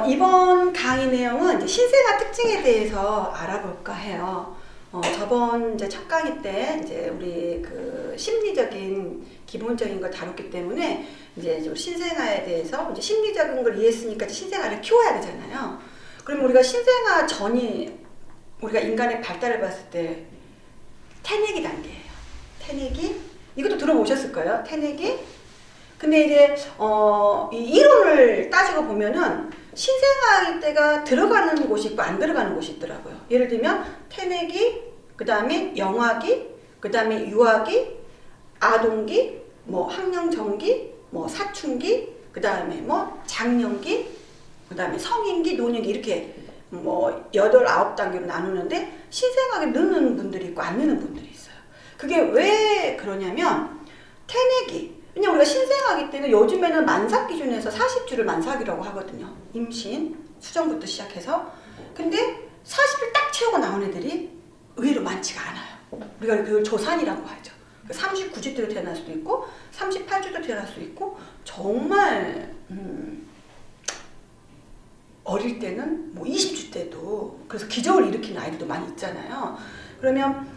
이번 강의 내용은 이제 신생아 특징에 대해서 알아볼까 해요. 저번 이제 첫 강의 때 이제 우리 그 심리적인 기본적인 걸 다뤘기 때문에 이제 좀 신생아에 대해서 이제 심리적인 걸 이해했으니까 이제 신생아를 키워야 되잖아요. 그럼 우리가 신생아 전이 우리가 인간의 발달을 봤을 때 태내기 단계예요. 태내기 이것도 들어보셨을 거예요. 태내기. 근데 이제 이 이론을 따지고 보면은 신생아일 때가 들어가는 곳이 있고 안 들어가는 곳이 있더라고요. 예를 들면 태내기, 그 다음에 영아기, 그 다음에 유아기, 아동기, 뭐 학령정기, 뭐 사춘기, 그 다음에 뭐 장년기, 그 다음에 성인기, 노년기 이렇게 뭐 8, 9단계로 나누는데 신생아에 넣는 분들이 있고 안 넣는 분들이 있어요. 그게 왜 그러냐면 태내기 왜냐면 우리가 신생아기 때는 요즘에는 만삭 기준에서 40주를 만삭이라고 하거든요. 임신, 수정부터 시작해서. 근데 40을 딱 채우고 나온 애들이 의외로 많지가 않아요. 우리가 그걸 조산이라고 하죠. 39주 때도 태어날 수도 있고 38주도 태어날 수도 있고 정말 어릴 때는 뭐 20주 때도 그래서 기적을 일으키는 아이들도 많이 있잖아요. 그러면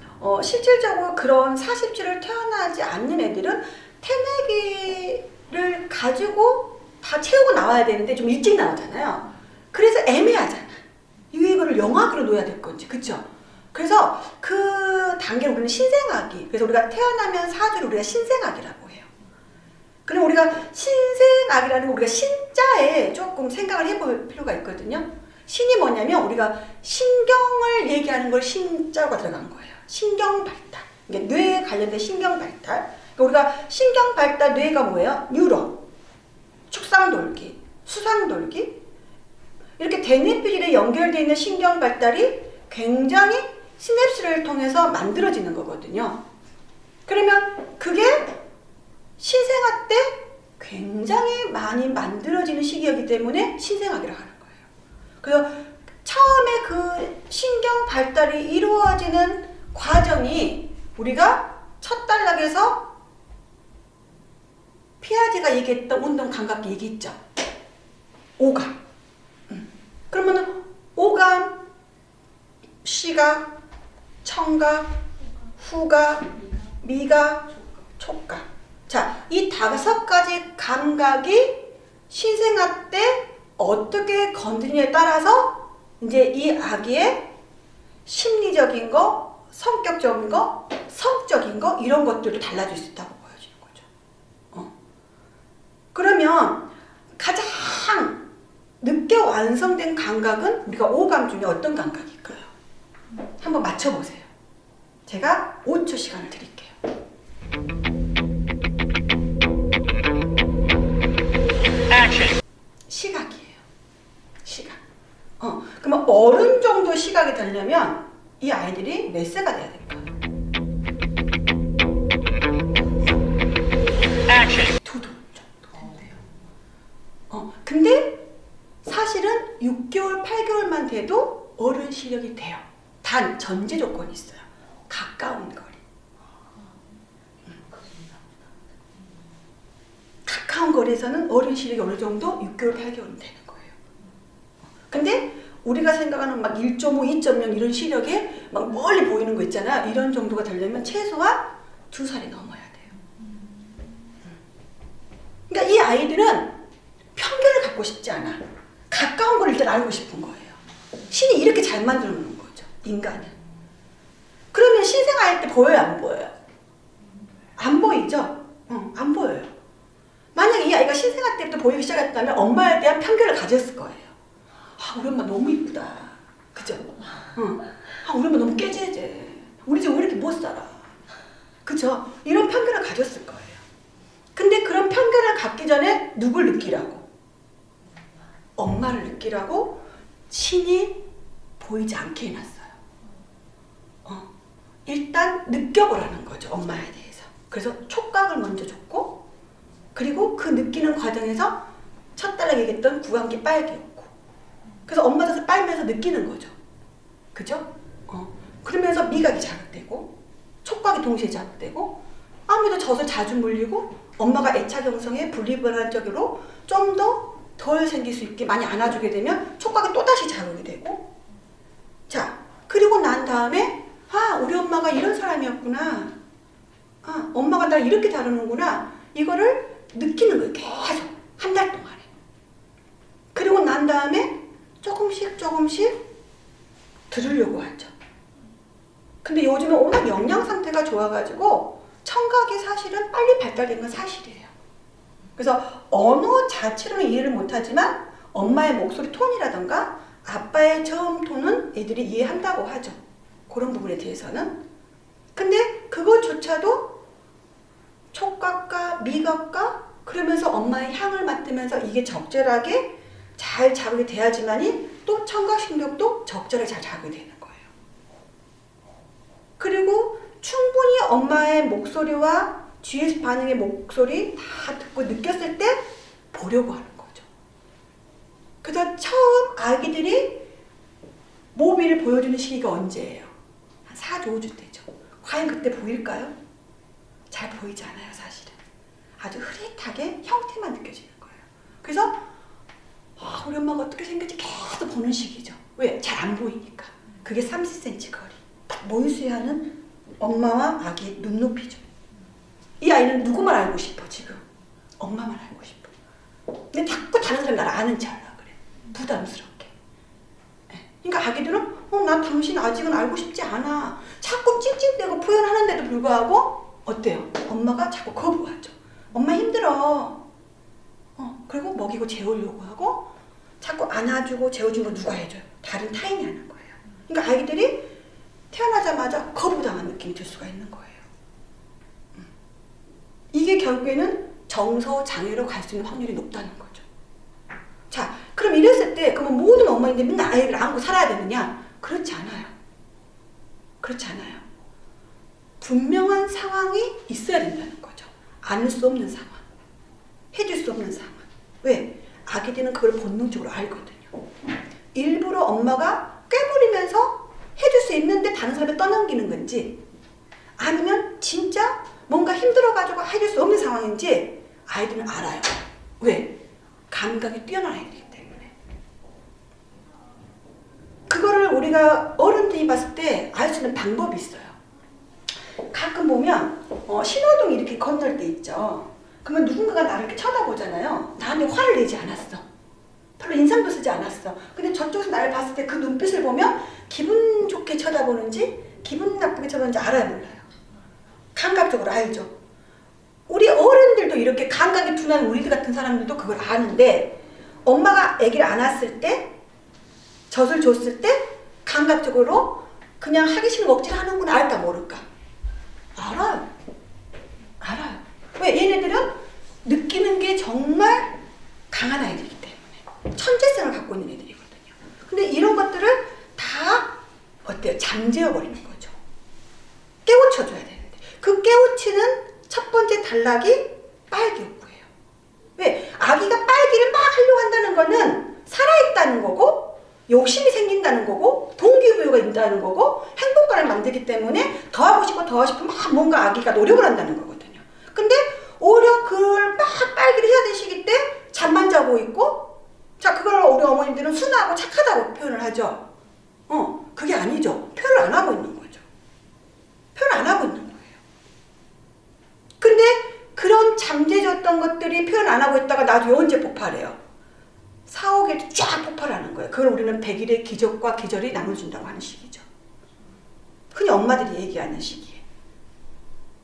실질적으로 그런 40주를 태어나지 않는 애들은 태내기를 가지고 다 채우고 나와야 되는데 좀 일찍 나오잖아요. 그래서 애매하잖아. 이거를 영아기로 놓아야 될 건지, 그쵸? 그래서 그 단계를 우리는 신생아기. 그래서 우리가 태어나면 4주를 우리가 신생아기라고 해요. 그럼 우리가 신생아기라는 거 우리가 신자에 조금 생각을 해볼 필요가 있거든요. 신이 뭐냐면 우리가 신경을 얘기하는 걸 신자가 들어간 거예요. 신경 발달. 그러니까 뇌에 관련된 신경 발달. 우리가 신경 발달 뇌가 뭐예요? 뉴런, 축상돌기, 수상돌기 이렇게 대뇌피질에 연결되어 있는 신경 발달이 굉장히 시냅스를 통해서 만들어지는 거거든요. 그러면 그게 신생아 때 굉장히 많이 만들어지는 시기이기 때문에 신생아기라고 하는 거예요. 그래서 처음에 그 신경 발달이 이루어지는 과정이 우리가 첫 단락에서 피아제가 얘기했던 운동 감각 얘기했죠. 오감. 그러면은 오감, 시각, 청각, 후각, 미각, 촉각. 자, 이 5가지 감각이 신생아 때 어떻게 건드리냐에 따라서 이제 이 아기의 심리적인 거, 성격적인 거, 성적인 거 이런 것들도 달라질 수 있다고 보여지는 거죠. 그러면 가장 늦게 완성된 감각은 우리가 오감 중에 어떤 감각일까요? 한번 맞춰보세요. 제가 5초 시간을 드릴게요. 시각이에요. 시각. 그러면 어른 정도 시각이 되려면 이 아이들이 몇 세가 돼야 될까요? 2돌 정도 된대요. 근데 사실은 6개월, 8개월만 돼도 어른 시력이 돼요. 단 전제 조건이 있어요. 가까운 거리. 가까운 거리에서는 어른 시력이 어느 정도 6개월, 8개월은 되는 거예요. 근데 우리가 생각하는 막 1.5, 2.0 이런 시력에 막 멀리 보이는 거 있잖아. 이런 정도가 되려면 최소한 2살이 넘어야 돼요. 그러니까 이 아이들은 편견을 갖고 싶지 않아. 가까운 걸 일단 알고 싶은 거예요. 신이 이렇게 잘 만들어 놓은 거죠. 인간은. 그러면 신생아일 때 보여요? 안 보여요? 안 보이죠? 안 보여요. 만약에 이 아이가 신생아 때부터 보이기 시작했다면 엄마에 대한 편견을 가졌을 거예요. 아, 우리 엄마 너무 이쁘다. 그죠? 아, 우리 엄마 너무 깨재재. 우리 집 왜 이렇게 못 살아. 그죠? 이런 편견을 가졌을 거예요. 근데 그런 편견을 갖기 전에 누굴 느끼라고? 엄마를 느끼라고 신이 보이지 않게 해놨어요. 일단 느껴보라는 거죠. 엄마에 대해서. 그래서 촉각을 먼저 줬고 그리고 그 느끼는 과정에서 첫 달에 얘기했던 구강기 빨개였고 그래서 엄마 젖을 빨면서 느끼는 거죠. 그죠? 그러면서 미각이 자극되고 촉각이 동시에 자극되고 아무래도 젖을 자주 물리고 엄마가 애착 형성에 분리불안적으로 좀 더 덜 생길 수 있게 많이 안아주게 되면 촉각이 또다시 자극이 되고, 자, 그리고 난 다음에 우리 엄마가 이런 사람이었구나. 엄마가 날 이렇게 다루는구나. 이거를 느끼는 거예요. 계속 한 달 동안에. 그리고 난 다음에 조금씩 들으려고 하죠. 근데 요즘은 워낙 영양 상태가 좋아가지고 청각이 사실은 빨리 발달된 건 사실이에요. 그래서 언어 자체로는 이해를 못하지만 엄마의 목소리 톤이라던가 아빠의 저음 톤은 애들이 이해한다고 하죠. 그런 부분에 대해서는. 근데 그것조차도 촉각과 미각과 그러면서 엄마의 향을 맡으면서 이게 적절하게 잘 자극이 돼야지만이 또 청각신경도 적절하게 잘 자극이 되는 거예요. 그리고 충분히 엄마의 목소리와 뒤에서 반응의 목소리 다 듣고 느꼈을 때 보려고 하는 거죠. 그래서 처음 아기들이 모비를 보여주는 시기가 언제예요? 한 4주, 5주 때죠. 과연 그때 보일까요? 잘 보이지 않아요, 사실은. 아주 흐릿하게 형태만 느껴지는 거예요. 그래서 우리 엄마가 어떻게 생겼지 계속 보는 시기죠. 왜? 잘 안 보이니까. 그게 30cm 거리. 딱 모유수유하는 엄마와 아기의 눈높이죠. 이 아이는 누구만 알고 싶어, 지금? 엄마만 알고 싶어. 근데 자꾸 다른 사람이 나를 아는 척 하려고 그래. 부담스럽게. 그러니까 아기들은 난 당신 아직은 알고 싶지 않아. 자꾸 찡찡대고 표현하는데도 불구하고 어때요? 엄마가 자꾸 거부하죠. 엄마 힘들어. 그리고 먹이고 재우려고 하고 자꾸 안아주고 재워준 거 누가 해줘요? 다른 타인이 하는 거예요. 그러니까 아이들이 태어나자마자 거부당한 느낌이 들 수가 있는 거예요. 이게 결국에는 정서장애로 갈 수 있는 확률이 높다는 거죠. 자, 그럼 이랬을 때 그러면 모든 엄마인데 맨날 아이를 안고 살아야 되느냐? 그렇지 않아요. 그렇지 않아요. 분명한 상황이 있어야 된다는 거죠. 안을 수 없는 상황. 해줄 수 없는 상황. 왜? 아기들은 그걸 본능적으로 알거든요. 일부러 엄마가 꾀부리면서 해줄 수 있는데 다른 사람을 떠넘기는 건지 아니면 진짜 뭔가 힘들어가지고 해줄 수 없는 상황인지 아이들은 알아요. 왜? 감각이 뛰어난 아이들이기 때문에. 그거를 우리가 어른들이 봤을 때 알 수 있는 방법이 있어요. 가끔 보면 신호등 이렇게 건널 때 있죠. 그러면 누군가가 나를 이렇게 쳐다보잖아요. 나한테 화를 내지 않았어. 별로 인상도 쓰지 않았어. 근데 저쪽에서 나를 봤을 때 그 눈빛을 보면 기분 좋게 쳐다보는지 기분 나쁘게 쳐다보는지 알아요, 몰라요? 감각적으로 알죠. 우리 어른들도 이렇게 감각이 둔한 우리들 같은 사람들도 그걸 아는데 엄마가 아기를 안았을 때 젖을 줬을 때 감각적으로 그냥 하기 싫은 억지를 하는구나 알까 모를까? 알아요. 알아요. 왜? 얘네들은 느끼는 게 정말 강한 아이들이기 때문에 천재성을 갖고 있는 애들이거든요. 근데 이런 것들을 다 어때요? 잠재워버리는 거죠. 깨우쳐줘야 되는데 그 깨우치는 첫 번째 단락이 빨기욕구예요. 왜? 아기가 빨기를 막 하려고 한다는 거는 살아있다는 거고 욕심이 생긴다는 거고 동기부여가 있다는 거고 행복감을 만들기 때문에 더 하고 싶고 막 뭔가 아기가 노력을 한다는 거거든요. 근데 오히려 그걸 막 빨기를 해야 될 시기 때 잠만 자고 있고 자 그걸 우리 어머님들은 순하고 착하다고 표현을 하죠. 그게 아니죠. 표현을 안 하고 있는 거죠. 표현 안 하고 있는 거예요. 근데 그런 잠재졌던 것들이 표현 안 하고 있다가 나중에 언제 폭발해요? 4, 5개월 쫙 폭발하는 거예요. 그걸 우리는 100일의 기적과 기절이 나눠준다고 하는 시기죠. 흔히 엄마들이 얘기하는 시기에.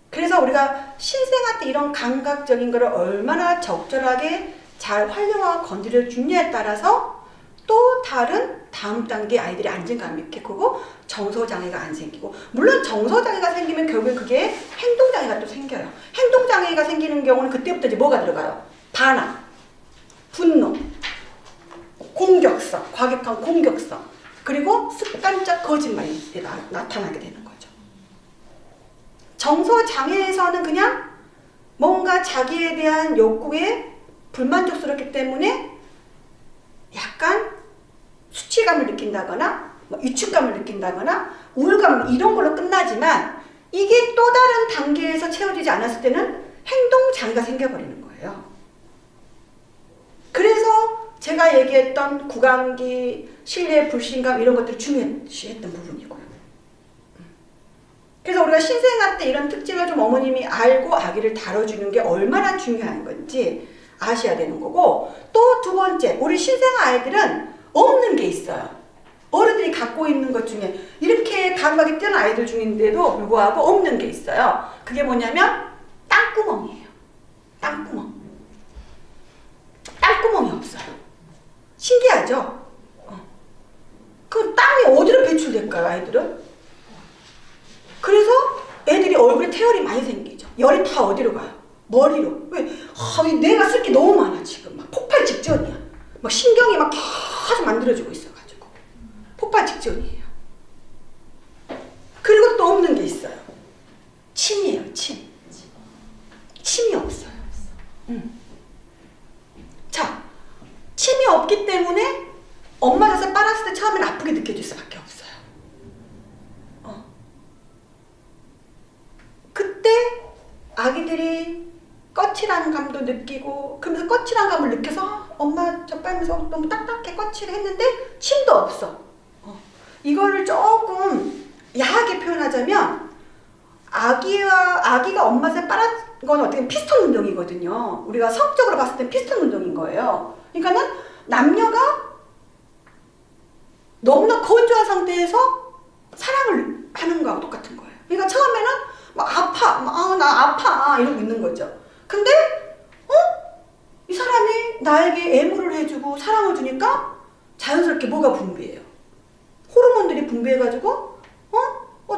그래서 우리가 신생아 때 이런 감각적인 거를 얼마나 적절하게 잘 활용하고 건드려주냐에 따라서 또 다른 다음 단계 아이들의 안정감 있게 크고 정서장애가 안 생기고 물론 정서장애가 생기면 결국에 그게 행동장애가 또 생겨요. 행동장애가 생기는 경우는 그때부터 이제 뭐가 들어가요? 반항, 분노, 공격성, 과격한 공격성 그리고 습관적 거짓말이 나타나게 되는 거죠. 정서장애에서는 그냥 뭔가 자기에 대한 욕구에 불만족스럽기 때문에 약간 수치감을 느낀다거나 위축감을 느낀다거나 우울감 이런 걸로 끝나지만 이게 또 다른 단계에서 채워지지 않았을 때는 행동장애가 생겨버리는 거예요. 그래서 제가 얘기했던 구강기, 실내 불신감 이런 것들이 중요시했던 부분이고요. 그래서 우리가 신생아 때 이런 특징을 좀 어머님이 알고 아기를 다뤄주는 게 얼마나 중요한 건지 아셔야 되는 거고, 또 두 번째, 우리 신생아 아이들은 없는 게 있어요. 어른들이 갖고 있는 것 중에 이렇게 감각이 뛰어난 아이들 중인데도 불구하고 없는 게 있어요. 그게 뭐냐면 땅구멍이에요. 땅구멍. 땅구멍이 없어요. 신기하죠? 그럼 땀이 어디로 배출될까요, 아이들은? 그래서 애들이 얼굴에 태열이 많이 생기죠. 열이 다 어디로 가요? 머리로. 왜? 뇌가 쓸 게 너무 많아, 지금. 막 폭발 직전이야. 막 신경이 막 계속 만들어지고 있어가지고. 폭발 직전이에요. 그리고 또 없는 게 있어요. 침이에요, 침. 침이 없어요. 자, 침이 없기 때문에 엄마 젖을 빨았을 때 처음엔 아프게 느껴질 수밖에 없어요. 그때 아기들이 거칠한 감도 느끼고, 그러면서 거칠한 감을 느껴서 엄마 젖 빨면서 너무 딱딱해 거칠했는데 침도 없어. 이거를 조금 야하게 표현하자면 아기가 엄마 젖을 빨은 건 어떻게 보면 피스톤 운동이거든요. 우리가 성적으로 봤을 때 피스톤 운동인 거예요. 그러니까는 남녀가 너무나 건조한 상태에서 사랑을 하는 거하고 똑같은 거예요. 그러니까 처음에는 막 아파, 나 아파 이러고 있는 거죠. 근데 이 사람이 나에게 애무를 해주고 사랑을 주니까 자연스럽게 뭐가 분비해요? 호르몬들이 분비해가지고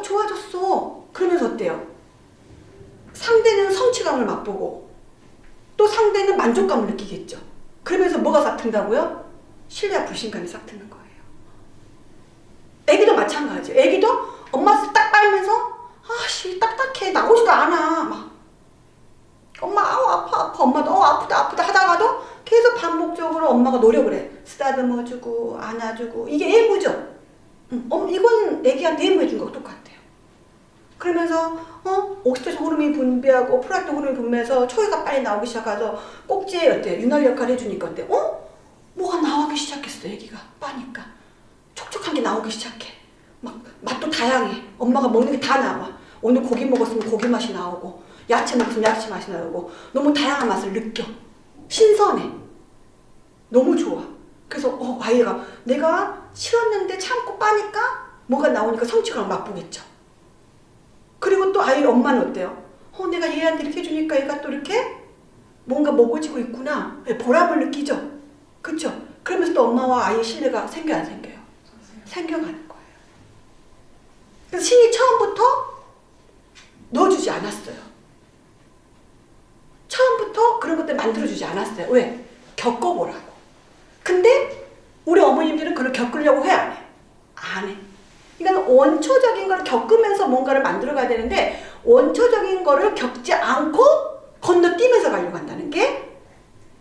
좋아졌어. 그러면서 어때요? 상대는 성취감을 맛보고 또 상대는 만족감을 느끼겠죠. 그러면서 뭐가 싹 튼다고요? 신뢰와 불신감이 싹 트는 거예요. 애기도 마찬가지예요. 애기도 엄마 딱 빨면서 아씨 딱딱해 나오지도 않아. 막 엄마 아파 엄마도 아프다 하다가도 계속 반복적으로 엄마가 노력을 해. 쓰다듬어주고 안아주고. 이게 애무죠. 이건 애기한테 애무해준 거랑 똑같아요. 그러면서 옥시토신 호르몬이 분비하고 프롤락틴 호르몬이 분비해서 초유가 빨리 나오기 시작해서 꼭지에 어때요? 윤활 역할을 해주니까 어때요? 뭐가 나오기 시작했어. 애기가 빠니까 촉촉한 게 나오기 시작해. 막 맛도 다양해. 엄마가 먹는 게 다 나와. 오늘 고기 먹었으면 고기 맛이 나오고 야채 먹었으면 야채 맛이 나오고 너무 다양한 맛을 느껴. 신선해. 너무 좋아. 그래서 아이가 내가 싫었는데 참고 빠니까 뭐가 나오니까 성취감을 맛보겠죠. 그리고 또 아이 엄마는 어때요? 내가 얘한테 이렇게 해주니까 얘가 또 이렇게 뭔가 먹어지고 있구나. 보람을 느끼죠. 그쵸? 그러면서 또 엄마와 아이의 신뢰가 생겨요, 안 생겨요? 생겨가는 거예요. 그래서 신이 처음부터 넣어주지 않았어요. 처음부터 그런 것들 만들어주지 않았어요. 왜? 겪어보라고. 근데 우리 어머님들은 그걸 겪으려고 해, 안 해? 안 해. 그러니까 원초적인 걸 겪으면서 뭔가를 만들어가야 되는데 원초적인 거를 겪지 않고 건너뛰면서 가려고 한다는 게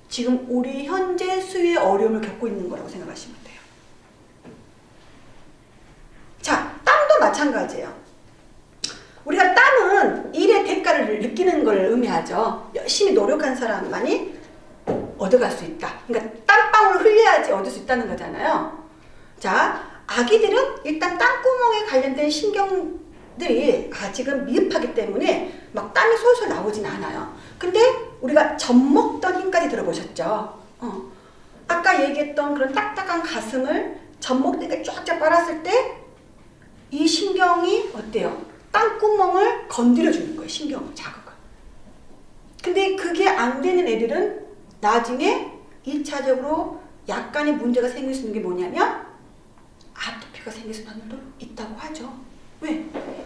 지금 우리 현재 수유의 어려움을 겪고 있는 거라고 생각하시면 돼요. 자, 땀도 마찬가지예요. 우리가 땀은 일의 대가를 느끼는 걸 의미하죠. 열심히 노력한 사람만이 얻어갈 수 있다. 그러니까 땀방울 흘려야지 얻을 수 있다는 거잖아요. 자, 아기들은 일단 땀구멍에 관련된 신경들이 아직은 미흡하기 때문에 막 땀이 솔솔 나오진 않아요. 근데 우리가 젖먹던 힘까지 들어보셨죠? 아까 얘기했던 그런 딱딱한 가슴을 젖먹대가 쫙쫙 빨았을 때 이 신경이 어때요? 땀구멍을 건드려 주는 거예요. 신경 자극을. 근데 그게 안 되는 애들은 나중에 1차적으로 약간의 문제가 생길 수 있는 게 뭐냐면 아토피가 생길 수도 있다고 하죠. 왜?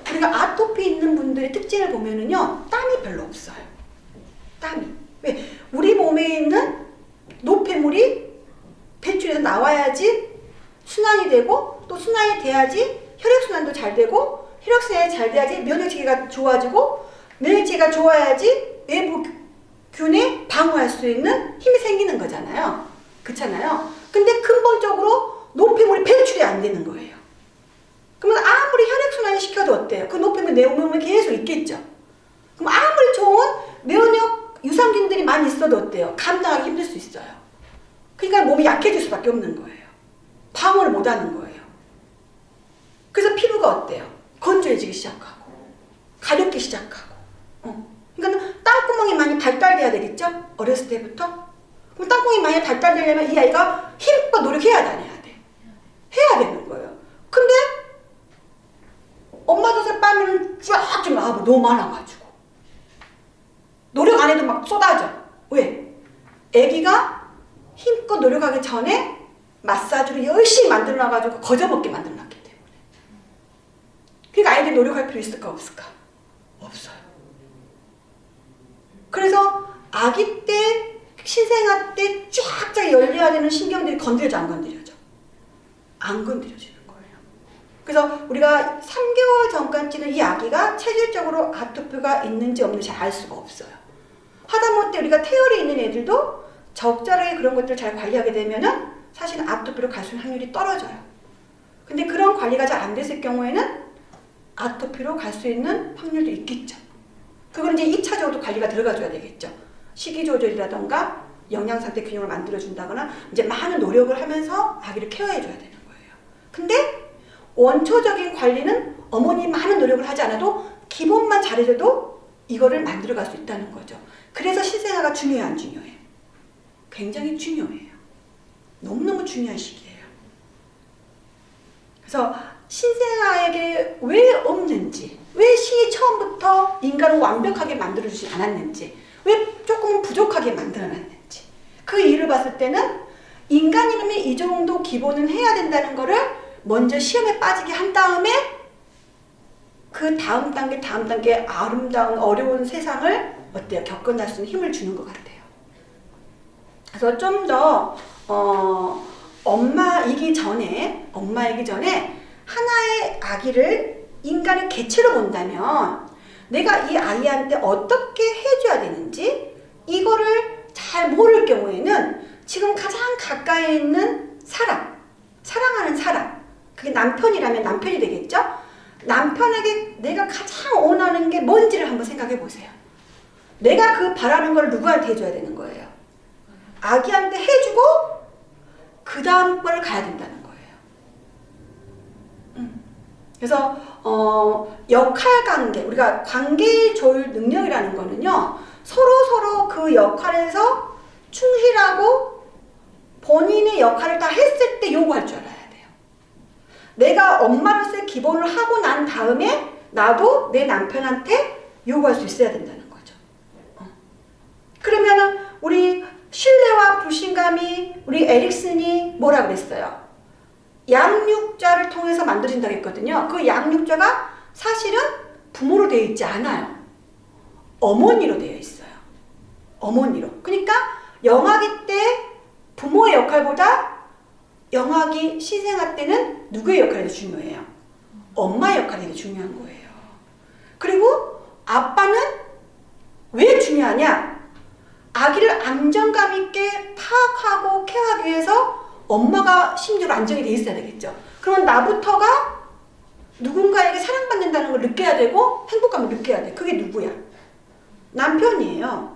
우리가 아토피 있는 분들의 특징을 보면은요, 땀이 별로 없어요. 땀이. 왜? 우리 몸에 있는 노폐물이 배출해서 나와야지 순환이 되고, 또 순환이 돼야지 혈액순환도 잘 되고, 혈액순환이 잘 돼야지 면역체계가 좋아지고, 면역체계가 좋아야지 외부 균에 방어할 수 있는 힘이 생기는 거잖아요. 그렇잖아요. 근데 근본적으로 노폐물이 배출이 안 되는 거예요. 그러면 아무리 혈액순환을 시켜도 어때요? 그 노폐물이 내 몸에 계속 있겠죠. 그럼 아무리 좋은 면역 유산균들이 많이 있어도 어때요? 감당하기 힘들 수 있어요. 그러니까 몸이 약해질 수밖에 없는 거예요. 방어를 못하는 거예요. 그래서 피부가 어때요? 건조해지기 시작하고 가렵기 시작하고. 그러니까 땅구멍이 많이 발달돼야 되겠죠? 어렸을 때부터. 그럼 땅구멍이 많이 발달되려면 이 아이가 힘껏 노력해야 돼, 안 해야 돼? 해야 되는 거예요. 근데 엄마 젖을 빨면 쫙 좀 나와봐. 너무 많아가지고. 노력 안 해도 막 쏟아져. 왜? 애기가 힘껏 노력하기 전에 마사지로 열심히 만들어놔가지고 거저먹게 만들어놨기 때문에. 그러니까 아이들이 노력할 필요 있을까 없을까? 없어요. 그래서 아기 때, 신생아 때 쫙쫙 열려야 되는 신경들이 건드려져 안 건드려져? 안 건드려지는 거예요. 그래서 우리가 3개월 전까지는 이 아기가 체질적으로 아토피가 있는지 없는지 알 수가 없어요. 하다못해 우리가 태열이 있는 애들도 적절하게 그런 것들을 잘 관리하게 되면은 사실 아토피로 갈 수 있는 확률이 떨어져요. 근데 그런 관리가 잘 안 됐을 경우에는 아토피로 갈 수 있는 확률도 있겠죠. 그건 이제 2차적으로 관리가 들어가줘야 되겠죠. 식이 조절이라던가 영양상태 균형을 만들어준다거나 이제 많은 노력을 하면서 아기를 케어해줘야 되는 거예요. 근데 원초적인 관리는 어머니 많은 노력을 하지 않아도 기본만 잘해줘도 이거를 만들어갈 수 있다는 거죠. 그래서 신생아가 중요해 안 중요해? 굉장히 중요해요. 너무너무 중요한 시기예요. 그래서 신생아에게 왜 없는지, 왜 신이 처음부터 인간을 완벽하게 만들어주지 않았는지, 왜 조금 부족하게 만들어놨는지, 그 일을 봤을 때는 인간 이름이 이 정도 기본은 해야 된다는 거를 먼저 시험에 빠지게 한 다음에 그 다음 단계 아름다운 어려운 세상을 어때요? 겪어낼 수 있는 힘을 주는 것 같아요. 그래서 좀 더 엄마이기 전에 하나의 아기를 인간의 개체로 본다면 내가 이 아이한테 어떻게 해줘야 되는지 이거를 잘 모를 경우에는 지금 가장 가까이 있는 사랑하는 사람, 그게 남편이라면 남편이 되겠죠? 남편에게 내가 가장 원하는 게 뭔지를 한번 생각해 보세요. 내가 그 바라는 걸 누구한테 해줘야 되는 거예요? 아기한테 해주고 그 다음 걸 가야 된다는 거예요. 그래서 역할 관계, 우리가 관계 조율 능력이라는 거는요, 서로 그 역할에서 충실하고 본인의 역할을 다 했을 때 요구할 줄 알아야 돼요. 내가 엄마로서의 기본을 하고 난 다음에 나도 내 남편한테 요구할 수 있어야 된다는 거죠. 그러면은 우리 신뢰와 불신감이 우리 에릭슨이 뭐라 그랬어요? 양육자를 통해서 만들어진다고 했거든요. 그 양육자가 사실은 부모로 되어 있지 않아요. 어머니로 되어 있어요. 어머니로. 그러니까 영아기 때 부모의 역할보다 영아기 신생아 때는 누구의 역할이 더 중요해요? 엄마의 역할이 더 중요한 거예요. 그리고 아빠는 왜 중요하냐? 아기를 안정감 있게 파악하고 케어하기 위해서 엄마가 심리로 안정이 돼 있어야 되겠죠. 그러면 나부터가 누군가에게 사랑받는다는 걸 느껴야 되고 행복감을 느껴야 돼. 그게 누구야? 남편이에요.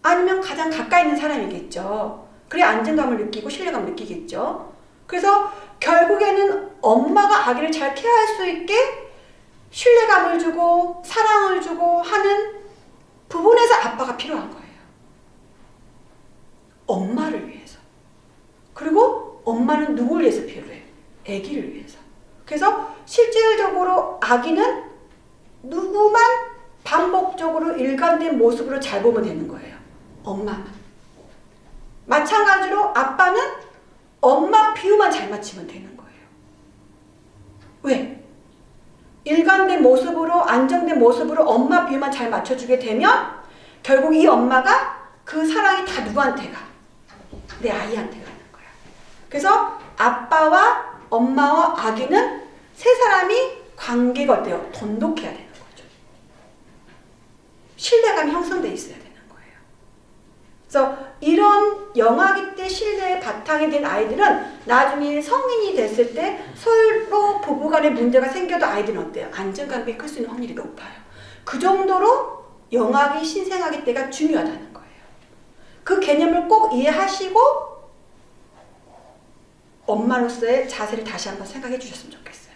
아니면 가장 가까이 있는 사람이겠죠. 그래야 안정감을 느끼고 신뢰감을 느끼겠죠. 그래서 결국에는 엄마가 아기를 잘 케어할 수 있게 신뢰감을 주고 사랑을 주고 하는 부분에서 아빠가 필요한 거예요. 엄마를 위해서. 그리고 엄마는 누굴 위해서 필요해? 아기를 위해서. 그래서 실질적으로 아기는 누구만 반복적으로 일관된 모습으로 잘 보면 되는 거예요. 엄마만. 마찬가지로 아빠는 엄마 비유만 잘 맞추면 되는 거예요. 왜? 일관된 모습으로 안정된 모습으로 엄마 비유만 잘 맞춰주게 되면 결국 이 엄마가 그 사랑이 다 누구한테 가? 내 아이한테 가는 거야. 그래서 아빠와 엄마와 아기는 세 사람이 관계가 어때요? 돈독해야 되는 거죠. 신뢰감이 형성돼 있어야 되는 거예요. 그래서 이런 영아기 때 신뢰의 바탕이 된 아이들은 나중에 성인이 됐을 때 서로 부부간에 문제가 생겨도 아이들은 어때요? 안정감이 클 수 있는 확률이 높아요. 그 정도로 영아기, 신생아기 때가 중요하다는 거예요. 그 개념을 꼭 이해하시고 엄마로서의 자세를 다시 한번 생각해 주셨으면 좋겠어요.